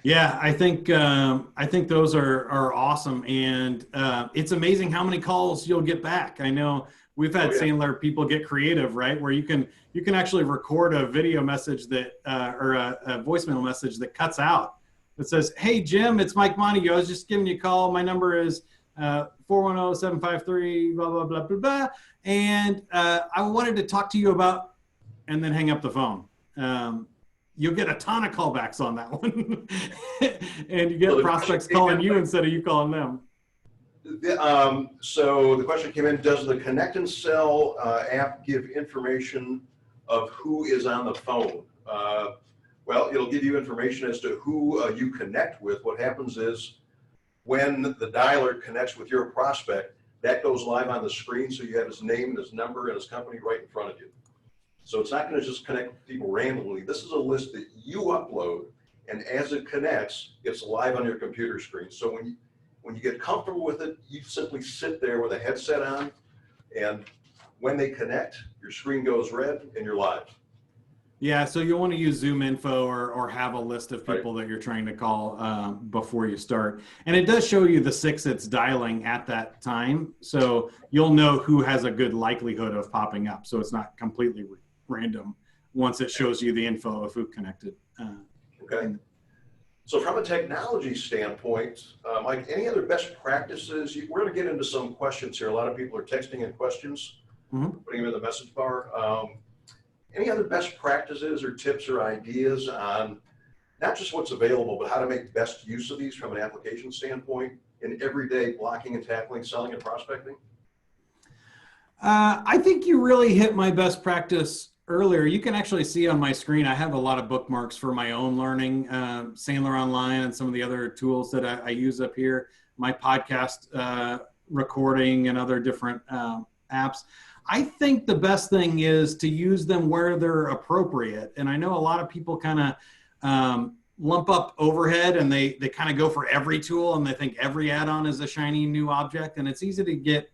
Yeah, I think those are awesome, and it's amazing how many calls you'll get back. I know we've had Sandler people get creative, right? Where you can actually record a video message that or a voicemail message that cuts out. It says, hey, Jim, it's Mike Montague. I was just giving you a call. My number is 410-753, blah, blah, blah, blah, blah. And I wanted to talk to you about, and then hang up the phone. You'll get a ton of callbacks on that one. And you get prospects calling you instead of you calling them. So the question came in, does the Connect and Sell app give information of who is on the phone? Well, it'll give you information as to who you connect with. What happens is when the dialer connects with your prospect, that goes live on the screen, so you have his name and his number and his company right in front of you. So it's not going to just connect people randomly. This is a list that you upload, and as it connects, it's live on your computer screen. So when you get comfortable with it, you simply sit there with a headset on, and when they connect, your screen goes red and you're live. Yeah, so you'll want to use Zoom info or have a list of people that you're trying to call before you start. And it does show you the 6 that's dialing at that time. So you'll know who has a good likelihood of popping up. So it's not completely random once it shows you the info of who connected. Okay. So from a technology standpoint, Mike, any other best practices? We're going to get into some questions here. A lot of people are texting in questions, putting them in the message bar. Any other best practices or tips or ideas on not just what's available, but how to make best use of these from an application standpoint in everyday blocking and tackling, selling and prospecting? I think you really hit my best practice earlier. You can actually see on my screen, I have a lot of bookmarks for my own learning, Sandler Online and some of the other tools that I use up here, my podcast recording and other different apps. I think the best thing is to use them where they're appropriate. And I know a lot of people kind of lump up overhead and they kind of go for every tool and they think every add-on is a shiny new object, and it's easy to get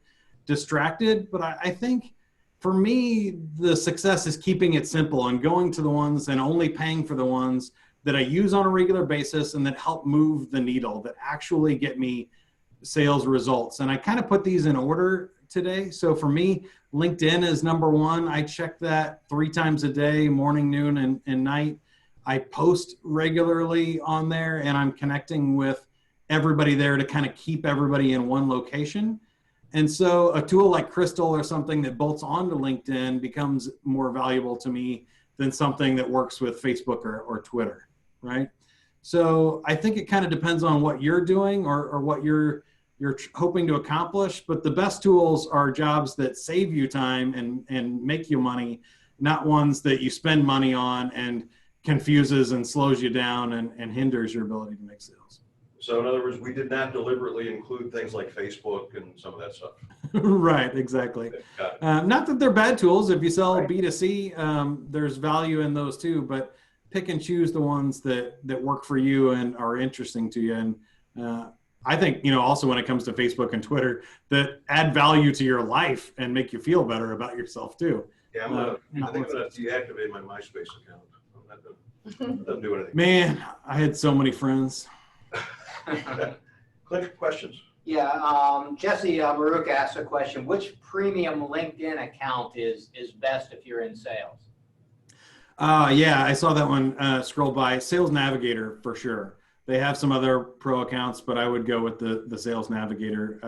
distracted. But I think for me, the success is keeping it simple and going to the ones and only paying for the ones that I use on a regular basis and that help move the needle, that actually get me sales results. And I kind of put these in order today. So for me, LinkedIn is number one. I check that 3 times a day, morning, noon, and night. I post regularly on there, and I'm connecting with everybody there to kind of keep everybody in one location. And so a tool like Crystal or something that bolts onto LinkedIn becomes more valuable to me than something that works with Facebook or Twitter, right? So I think it kind of depends on what you're doing or what you're hoping to accomplish. But the best tools are jobs that save you time and make you money, not ones that you spend money on and confuses and slows you down and hinders your ability to make sales. So in other words, we did not deliberately include things like Facebook and some of that stuff. Right, exactly. Not that they're bad tools. If you sell B2C, there's value in those too, but pick and choose the ones that work for you and are interesting to you. And I think, also when it comes to Facebook and Twitter, that add value to your life and make you feel better about yourself too. Yeah, I think I'm going to deactivate my MySpace account. Doesn't do anything. Man, I had so many friends. Click questions. Yeah, Jesse Maruk asked a question. Which premium LinkedIn account is best if you're in sales? Yeah, I saw that one scroll by. Sales Navigator for sure. They have some other pro accounts, but I would go with the Sales Navigator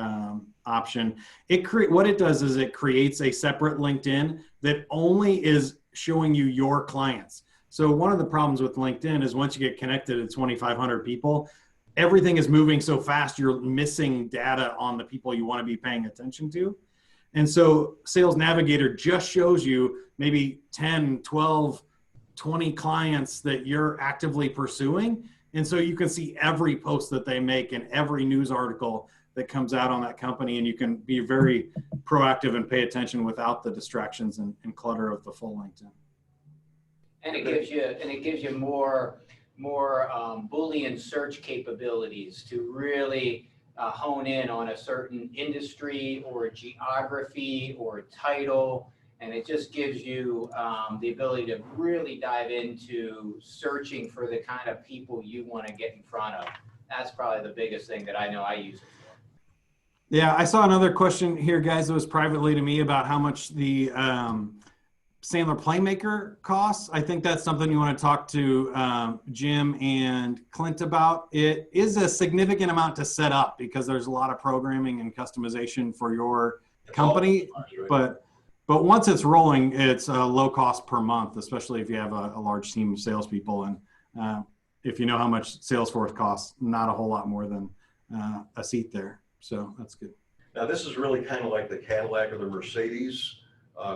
option. What it does is it creates a separate LinkedIn that only is showing you your clients. So one of the problems with LinkedIn is once you get connected to 2,500 people, everything is moving so fast, you're missing data on the people you want to be paying attention to. And so Sales Navigator just shows you maybe 10, 12, 20 clients that you're actively pursuing. And so you can see every post that they make and every news article that comes out on that company. And you can be very proactive and pay attention without the distractions and clutter of the full LinkedIn. And it gives you more Boolean search capabilities to really hone in on a certain industry or geography or title. And it just gives you the ability to really dive into searching for the kind of people you want to get in front of. That's probably the biggest thing that I know I use it for. Yeah, I saw another question here, guys, that was privately to me about how much the Sandler Playmaker costs. I think that's something you want to talk to Jim and Clint about. It is a significant amount to set up because there's a lot of programming and customization for your company, but once it's rolling, it's a low cost per month, especially if you have a large team of salespeople. And if you know how much Salesforce costs, not a whole lot more than a seat there. So that's good. Now this is really kind of like the Cadillac or the Mercedes.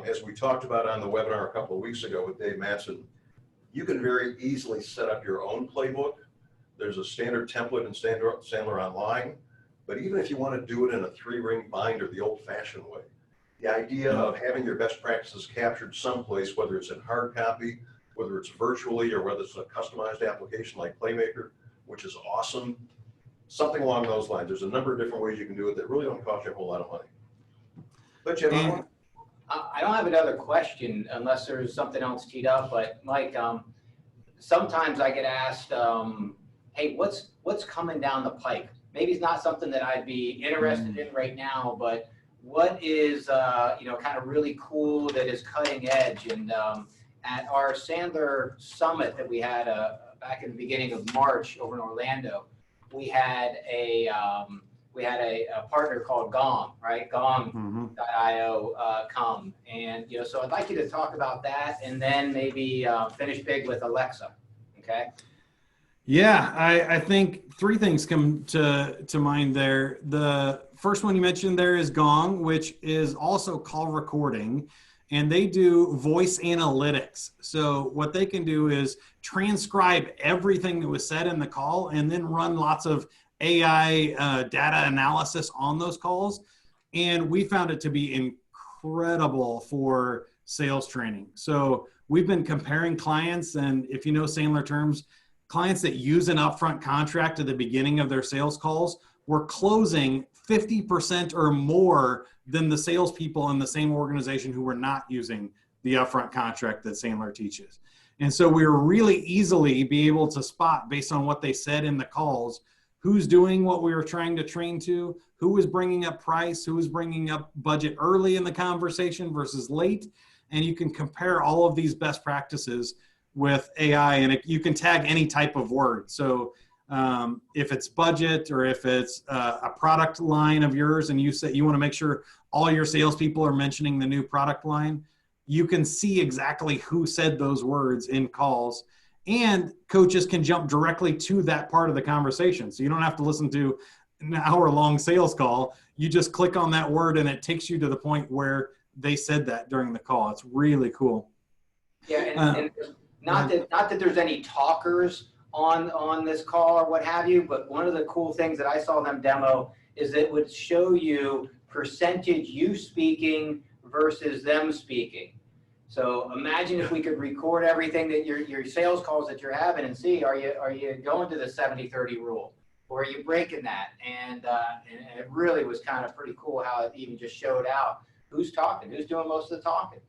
As we talked about on the webinar a couple of weeks ago with Dave Matson, you can very easily set up your own playbook. There's a standard template in Sandler Online, but even if you want to do it in a 3-ring binder the old-fashioned way, the idea of having your best practices captured someplace, whether it's in hard copy, whether it's virtually, or whether it's a customized application like Playmaker, which is awesome, something along those lines. There's a number of different ways you can do it that really don't cost you a whole lot of money. But you know, I don't have another question unless there's something else teed up, but Mike, sometimes I get asked, hey, what's coming down the pike? Maybe it's not something that I'd be interested in right now, but what is, kind of really cool that is cutting edge? And at our Sandler Summit that we had back in the beginning of March over in Orlando, we had a partner called Gong, right? Gong.io come. And, so I'd like you to talk about that and then maybe finish big with Alexa, okay? Yeah, I think 3 things come to mind there. The first one you mentioned there is Gong, which is also call recording, and they do voice analytics. So what they can do is transcribe everything that was said in the call and then run lots of AI data analysis on those calls. And we found it to be incredible for sales training. So we've been comparing clients, and if you know Sandler terms, clients that use an upfront contract at the beginning of their sales calls were closing 50% or more than the salespeople in the same organization who were not using the upfront contract that Sandler teaches. And so we were really easily be able to spot, based on what they said in the calls, who's doing what we were trying to train to, who was bringing up price, who was bringing up budget early in the conversation versus late. And you can compare all of these best practices with AI, and you can tag any type of word. So if it's budget, or if it's a product line of yours, and you say you want to make sure all your salespeople are mentioning the new product line, you can see exactly who said those words in calls, and coaches can jump directly to that part of the conversation. So you don't have to listen to an hour-long sales call. You just click on that word and it takes you to the point where they said that during the call. It's really cool. Yeah, and not that there's any talkers on this call or what have you, but one of the cool things that I saw them demo is it would show you percentage you speaking versus them speaking. So imagine if we could record everything that your sales calls that you're having and see, are you going to the 70-30 rule, or are you breaking that? And it really was kind of pretty cool how it even just showed out who's talking, who's doing most of the talking.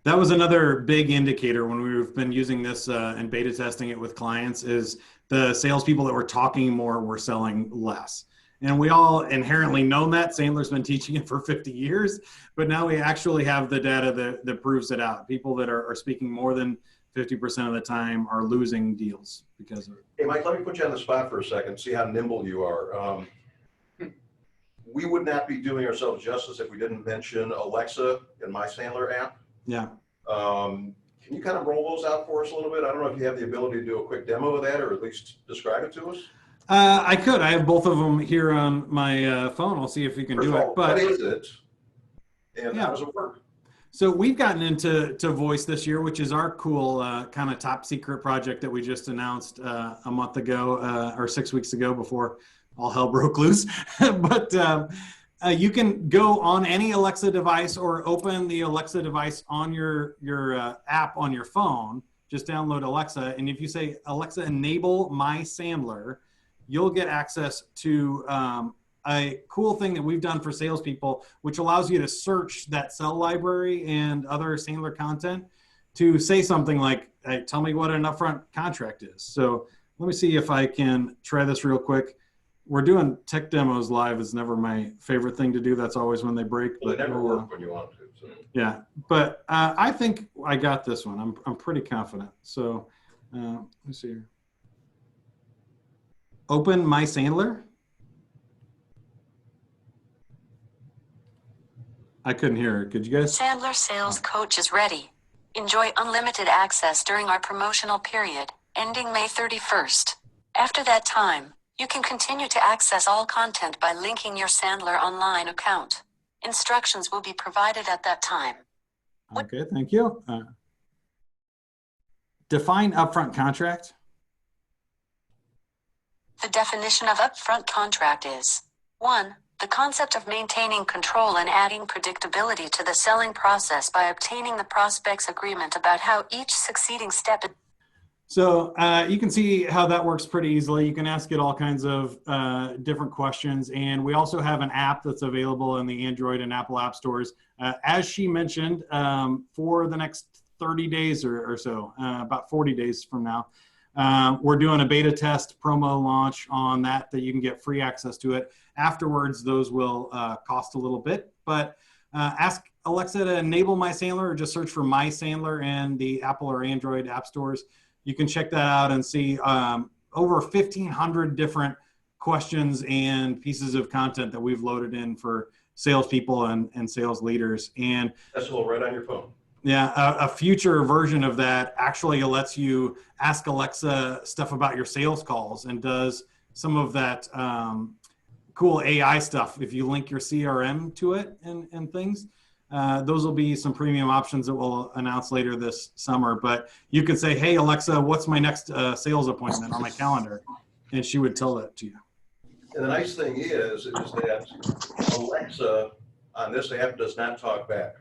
That was another big indicator when we've been using this and beta testing it with clients, is the salespeople that were talking more were selling less. And we all inherently know that. Sandler's been teaching it for 50 years, but now we actually have the data that proves it out. People that are speaking more than 50% of the time are losing deals because of it. Hey, Mike, let me put you on the spot for a second, see how nimble you are. We would not be doing ourselves justice if we didn't mention Alexa and MySandler app. Yeah. Can you kind of roll those out for us a little bit? I don't know if you have the ability to do a quick demo of that, or at least describe it to us. I could. I have both of them here on my phone. I'll see if we can do it. But what is it, and how does it work? So we've gotten into voice this year, which is our cool kind of top secret project that we just announced a month ago or 6 weeks ago, before all hell broke loose. But you can go on any Alexa device or open the Alexa device on your app on your phone. Just download Alexa, and if you say, Alexa, enable MySandler, you'll get access to a cool thing that we've done for salespeople, which allows you to search that cell library and other Sandler content to say something like, hey, tell me what an upfront contract is. So let me see if I can try this real quick. We're doing tech demos live. Is never my favorite thing to do. That's always when they break. Well, they never work when you want to. So. Yeah, but I think I got this one. I'm pretty confident. So let me see here. Open MySandler. I couldn't hear her. Could you guys? Sandler Sales Coach is ready. Enjoy unlimited access during our promotional period, ending May 31st. After that time, you can continue to access all content by linking your Sandler Online account. Instructions will be provided at that time. Okay, thank you. Define upfront contract. The definition of upfront contract is 1. The concept of maintaining control and adding predictability to the selling process by obtaining the prospect's agreement about how each succeeding step. So you can see how that works pretty easily. You can ask it all kinds of different questions. And we also have an app that's available in the Android and Apple app stores. As she mentioned, for the next 30 days or so, about 40 days from now, we're doing a beta test promo launch on that you can get free access to it. Afterwards, those will cost a little bit, but ask Alexa to enable MySandler, or just search for MySandler in the Apple or Android app stores. You can check that out and see over 1,500 different questions and pieces of content that we've loaded in for salespeople and sales leaders. And that's all right on your phone. Yeah, a future version of that actually lets you ask Alexa stuff about your sales calls and does some of that cool AI stuff if you link your CRM to it and things. Those will be some premium options that we'll announce later this summer. But you could say, hey, Alexa, what's my next sales appointment on my calendar? And she would tell that to you. And the nice thing is that Alexa on this app does not talk back.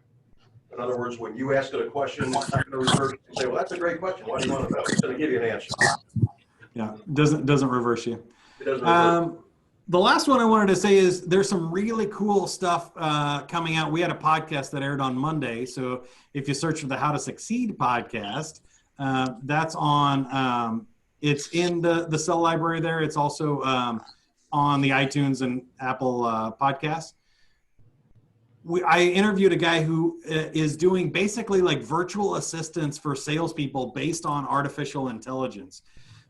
In other words, when you ask it a question, it's not going to revert and say, well, that's a great question. What do you want to know? It's going to give you an answer. Yeah, doesn't reverse you. It doesn't reverse. The last one I wanted to say is there's some really cool stuff coming out. We had a podcast that aired on Monday. So if you search for the How to Succeed podcast, that's on, it's in the Sell library there. It's also on the iTunes and Apple podcasts. I interviewed a guy who is doing basically like virtual assistants for salespeople based on artificial intelligence.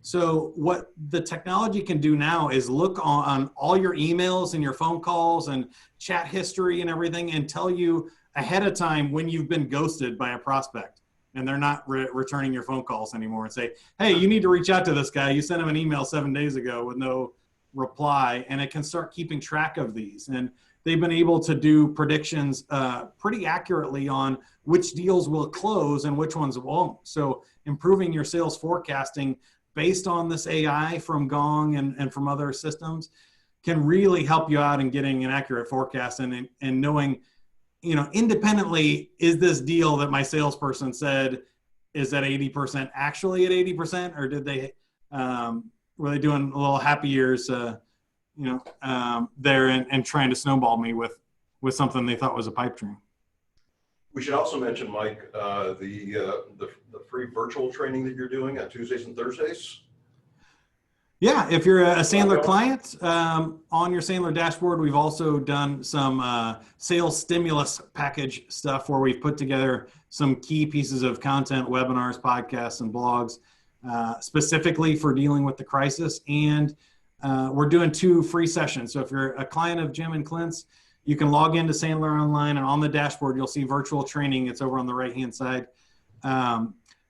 So what the technology can do now is look on all your emails and your phone calls and chat history and everything and tell you ahead of time when you've been ghosted by a prospect and they're not returning your phone calls anymore, and say, hey, you need to reach out to this guy. You sent him an email 7 days ago with no reply, and it can start keeping track of these. And they've been able to do predictions pretty accurately on which deals will close and which ones won't. So improving your sales forecasting based on this AI from Gong and from other systems can really help you out in getting an accurate forecast and knowing, you know, independently, is this deal that my salesperson said is at 80% actually at 80%, or did they, were they doing a little happy years, there and trying to snowball me with something they thought was a pipe dream. We should also mention, Mike, the free virtual training that you're doing on Tuesdays and Thursdays. Yeah, if you're a Sandler client, on your Sandler dashboard, we've also done some sales stimulus package stuff where we've put together some key pieces of content, webinars, podcasts, and blogs specifically for dealing with the crisis. And we're doing 2 free sessions. So if you're a client of Jim and Clint's, you can log into Sandler Online, and on the dashboard, you'll see virtual training. It's over on the right-hand side.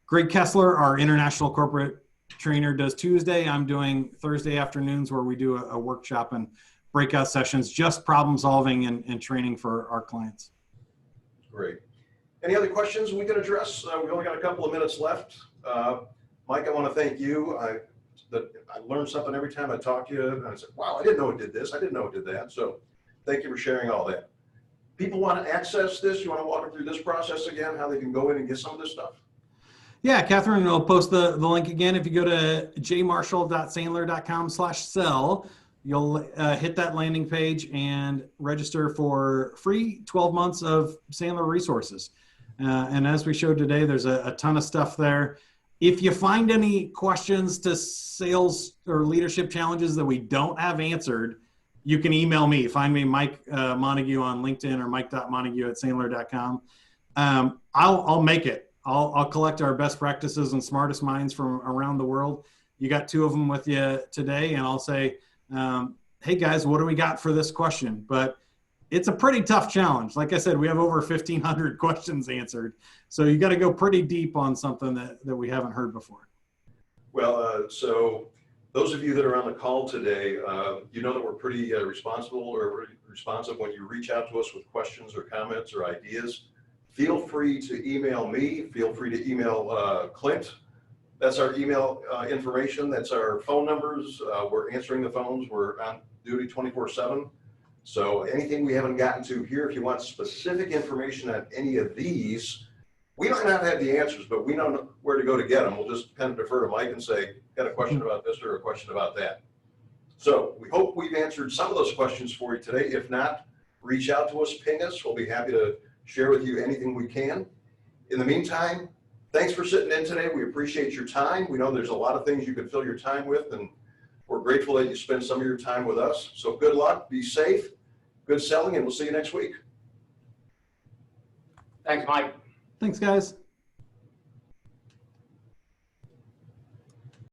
Greg Kessler, our international corporate trainer, does Tuesday. I'm doing Thursday afternoons where we do a workshop and breakout sessions, just problem solving and training for our clients. Great. Any other questions we can address? We've only got a couple of minutes left. Mike, I want to thank you. I learned something every time I talk to you, and I said, wow, I didn't know it did this. I didn't know it did that. So thank you for sharing all that. People want to access this. You want to walk them through this process again, how they can go in and get some of this stuff? Yeah, Catherine will post the link again. If you go to jmarshall.sandler.com/sell, you'll hit that landing page and register for free 12 months of Sandler resources. And as we showed today, there's a ton of stuff there. If you find any questions to sales or leadership challenges that we don't have answered, you can email me. Find me, Mike Montague, on LinkedIn, or mike.montague@sandler.com. I'll make it. I'll collect our best practices and smartest minds from around the world. You got 2 of them with you today, and I'll say, hey guys, what do we got for this question? But it's a pretty tough challenge. Like I said, we have over 1,500 questions answered. So you got to go pretty deep on something that we haven't heard before. Well, so those of you that are on the call today, you know that we're pretty responsive when you reach out to us with questions or comments or ideas. Feel free to email me. Feel free to email Clint. That's our email information. That's our phone numbers. We're answering the phones. We're on duty 24/7. So anything we haven't gotten to here, if you want specific information on any of these, we might not have the answers, but we know where to go to get them. We'll just kind of defer to Mike and say, got a question about this or a question about that. So we hope we've answered some of those questions for you today. If not, reach out to us, ping us. We'll be happy to share with you anything we can. In the meantime, thanks for sitting in today. We appreciate your time. We know there's a lot of things you could fill your time with, and we're grateful that you spend some of your time with us. So good luck, be safe, good selling, and we'll see you next week. Thanks, Mike. Thanks, guys.